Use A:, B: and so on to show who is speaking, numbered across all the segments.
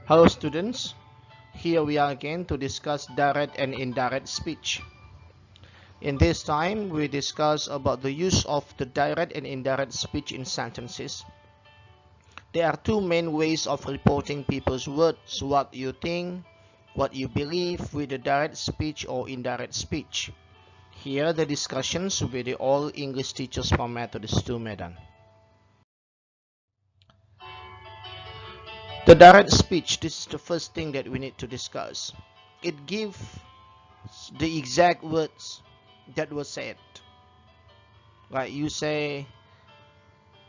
A: Hello students, here we are again to discuss direct and indirect speech. In this time, we discuss about the use of the direct and indirect speech in sentences. There are two main ways of reporting people's words: what you think, what you believe, with the direct speech or indirect speech. Here the discussions with the all English teachers from Methodist 2 Medan. The direct speech, this is the first thing that we need to discuss. It gives the exact words that were said. Like you say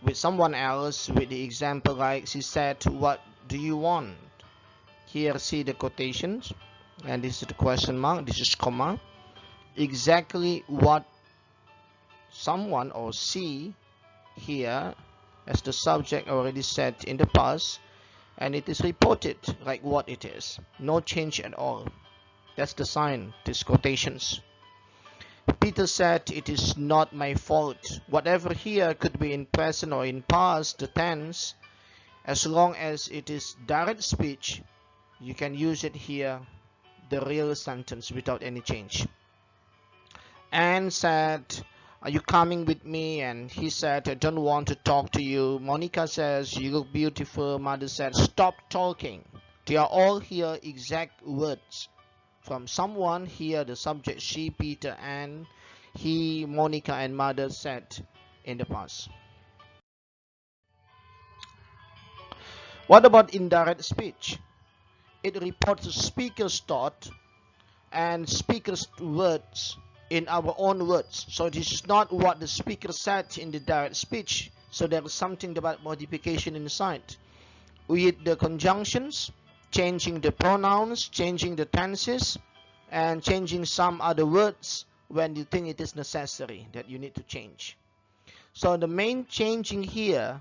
A: with someone else with the example like she said, "What do you want?" Here see the quotations, and this is the question mark, this is comma. Exactly what someone or she here as the subject already said in the past, and it is reported like what it is. No change at all. That's the sign, these quotations. Peter said, "It is not my fault." Whatever here could be in present or in past, the tense. As long as it is direct speech, you can use it here, the real sentence, without any change. Anne said, "Are you coming with me?" And he said, "I don't want to talk to you." Monica says, "You look beautiful." Mother said, "Stop talking." They are all here exact words from someone. Here the subject, she, Peter, and he, Monica, and mother said in the past. What about indirect speech? It reports the speaker's thought and speaker's words in our own words. So this is not what the speaker said in the direct speech. So there is something about modification inside. With the conjunctions, changing the pronouns, changing the tenses, and changing some other words when you think it is necessary that you need to change. So the main changing here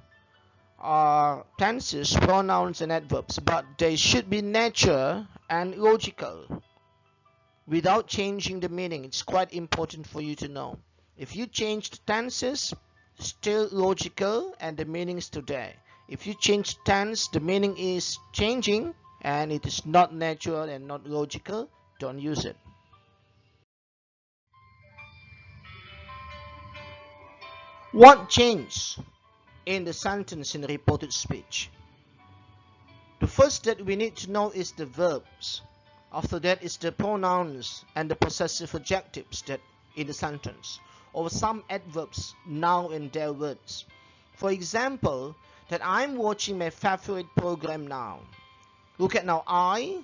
A: are tenses, pronouns, and adverbs, but they should be natural and logical without changing the meaning. It's quite important for you to know. If you change the tenses, still logical and the meaning is still there. If you change tense, the meaning is changing and it is not natural and not logical, don't use it. What changed in the sentence in reported speech? The first that we need to know is the verbs. After that is the pronouns and the possessive adjectives that in the sentence, or some adverbs, now and their words. For example, that I'm watching my favorite program now. Look at now, I,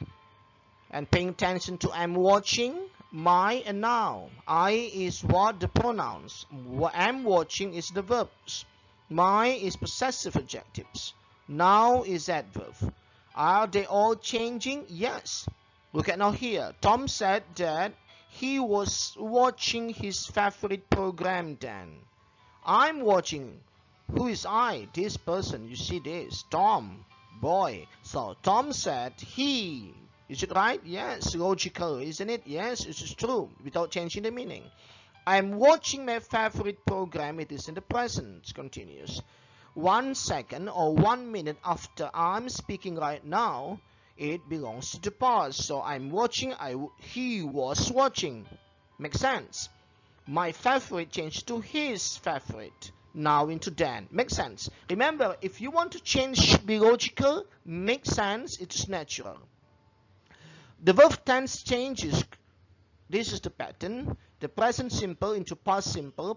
A: and paying attention to I'm watching, my, and now. I is what? The pronouns. What I'm watching is the verbs. My is possessive adjectives. Now is adverb. Are they all changing? Yes. Look at now here. Tom said that he was watching his favorite program then. I'm watching. Who is I? This person. You see this. Tom. Boy. So Tom said he. Is it right? Yes. Logical, isn't it? Yes, it is true. Without changing the meaning. I'm watching my favorite program. It is in the present. Continuous. 1 second or 1 minute after I'm speaking right now, it belongs to the past. So I'm watching, he was watching. Makes sense? My favorite changed to his favorite. Now into then. Makes sense? Remember, if you want to change, be logical, make sense, it is natural. The verb tense changes. This is the pattern. The present simple into past simple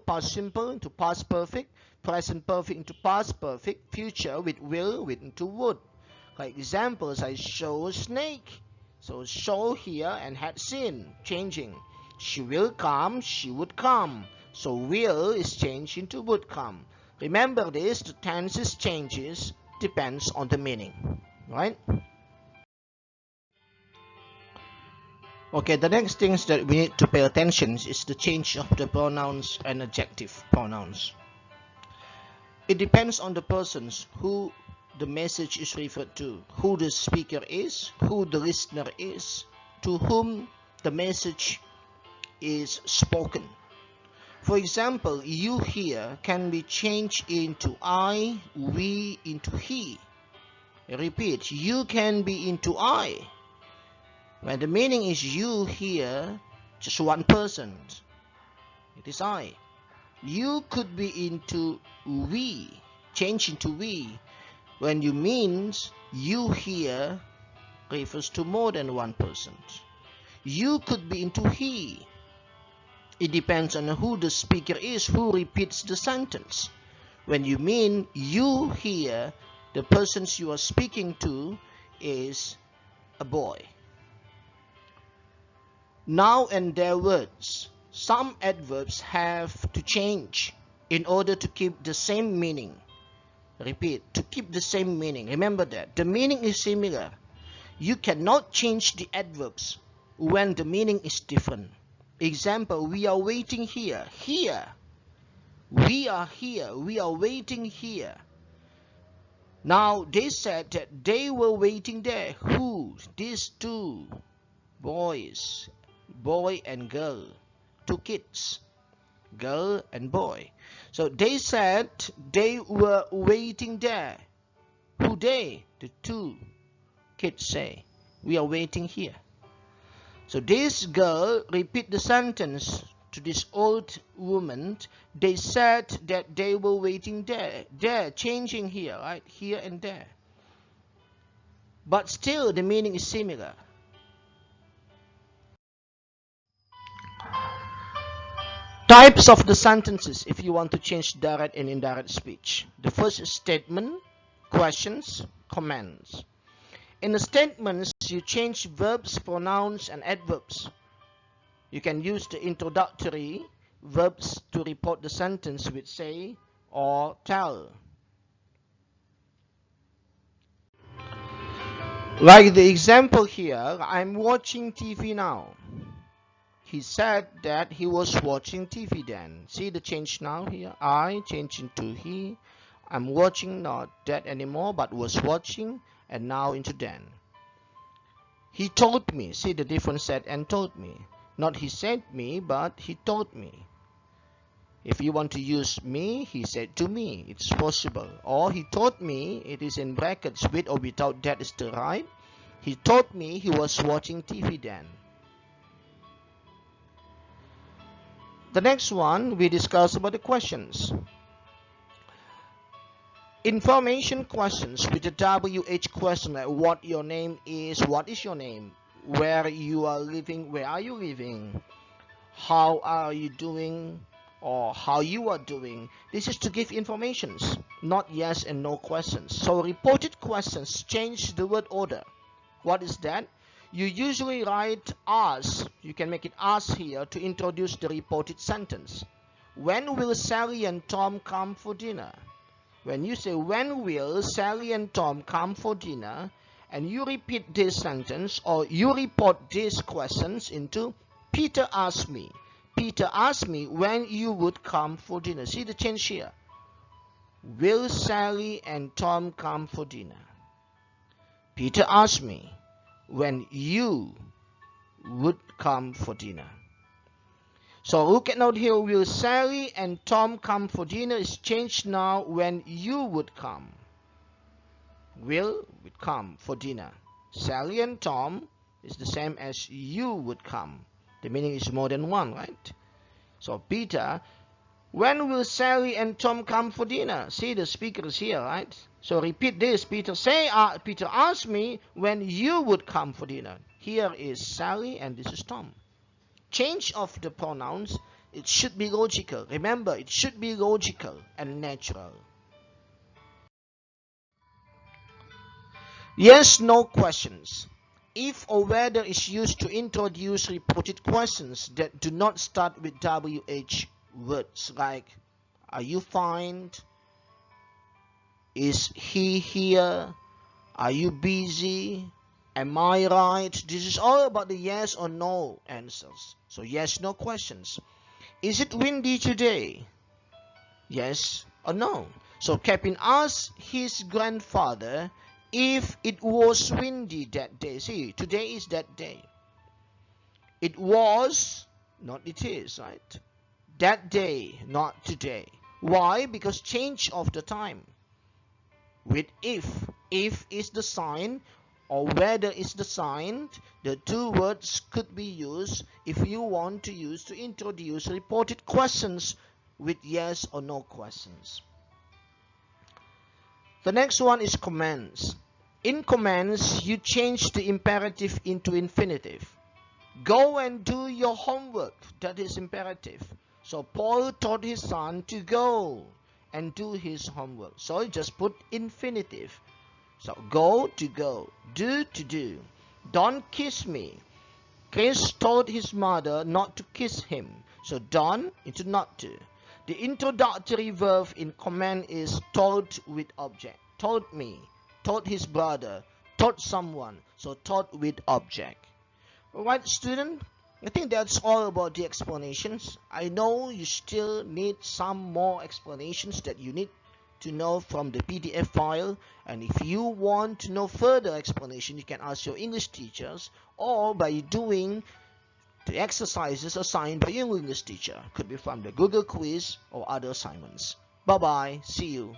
A: into past perfect, present perfect into past perfect, future with will with into would. Like examples, I saw a snake. So saw here and had seen, changing. She will come, she would come. So will is changed into would come. Remember this, the tenses changes depends on the meaning, right? Okay, the next things that we need to pay attention is the change of the pronouns and adjective pronouns. It depends on the persons who the message is referred to, who the speaker is, who the listener is, to whom the message is spoken. For example, you here can be changed into I, we, into he. I repeat, you can be into I. When the meaning is you here, just one person, it is I. You could be into we, change into we, when you means you here refers to more than one person. You could be into he. It depends on who the speaker is, who repeats the sentence. When you mean you here, the persons you are speaking to is a boy. Now and their words. Some adverbs have to change in order to keep the same meaning. Repeat, to keep the same meaning. Remember that. The meaning is similar. You cannot change the adverbs when the meaning is different. Example, we are waiting here. Here. We are here. We are waiting here. Now, they said that they were waiting there. Who? These two boys. Boy and girl. Two kids. Girl and boy. So they said they were waiting there. Who they? The two kids say. We are waiting here. So this girl repeat the sentence to this old woman. They said that they were waiting there. There, changing here, right? Here and there. But still the meaning is similar. Types of the sentences if you want to change direct and indirect speech. The first is statement, questions, comments. In the statements, you change verbs, pronouns, and adverbs. You can use the introductory verbs to report the sentence with say or tell. Like the example here, I'm watching TV now. He said that he was watching TV then. See the change now here? I change into he. I'm watching, not that anymore, but was watching, and now into then. He told me. See the difference, said and told me. Not he said me, but he told me. If you want to use me, he said to me. It's possible. Or he told me, it is in brackets, with or without that is the right. He told me he was watching TV then. The next one, we discuss about the questions. Information questions with the WH question, like what your name is, what is your name, where you are living, where are you living, how are you doing, or how you are doing. This is to give informations, not yes and no questions. So reported questions change the word order. What is that? You usually write as, you can make it as here to introduce the reported sentence. When will Sally and Tom come for dinner? When you say when will Sally and Tom come for dinner, and you repeat this sentence or you report these questions into Peter asked me. Peter asked me when you would come for dinner. See the change here. Will Sally and Tom come for dinner? Peter asked me when you would come for dinner. So look at note here, will Sally and Tom come for dinner is changed now when you would come. Will would come for dinner. Sally and Tom is the same as you would come. The meaning is more than one, right? So Peter, when will Sally and Tom come for dinner? See the speaker is here, right? So repeat this. Peter asked me when you would come for dinner. Here is Sally and this is Tom. Change of the pronouns, it should be logical. Remember, it should be logical and natural. Yes, no questions. If or whether is used to introduce reported questions that do not start with WH words like are you fine? Is he here? Are you busy? Am I right? This is all about the yes or no answers. So yes, no questions. Is it windy today? Yes or no. So Captain asked his grandfather if it was windy that day. See, today is that day. It was, not it is, right? That day, not today. Why? Because change of the time with if. If is the sign or whether is the sign, the two words could be used if you want to use to introduce reported questions with yes or no questions. The next one is commands. In commands, you change the imperative into infinitive. Go and do your homework. That is imperative. So Paul taught his son to go and do his homework. So you just put infinitive. So go to go, do to do. Don't kiss me. Chris told his mother not to kiss him. So don't into not to. The introductory verb in command is told with object. Told me, told his brother, told someone. So told with object. Alright, student, I think that's all about the explanations. I know you still need some more explanations that you need to know from the PDF file, and if you want to know further explanation, you can ask your English teachers or by doing the exercises assigned by your English teacher. Could be from the Google quiz or other assignments. Bye bye, see you.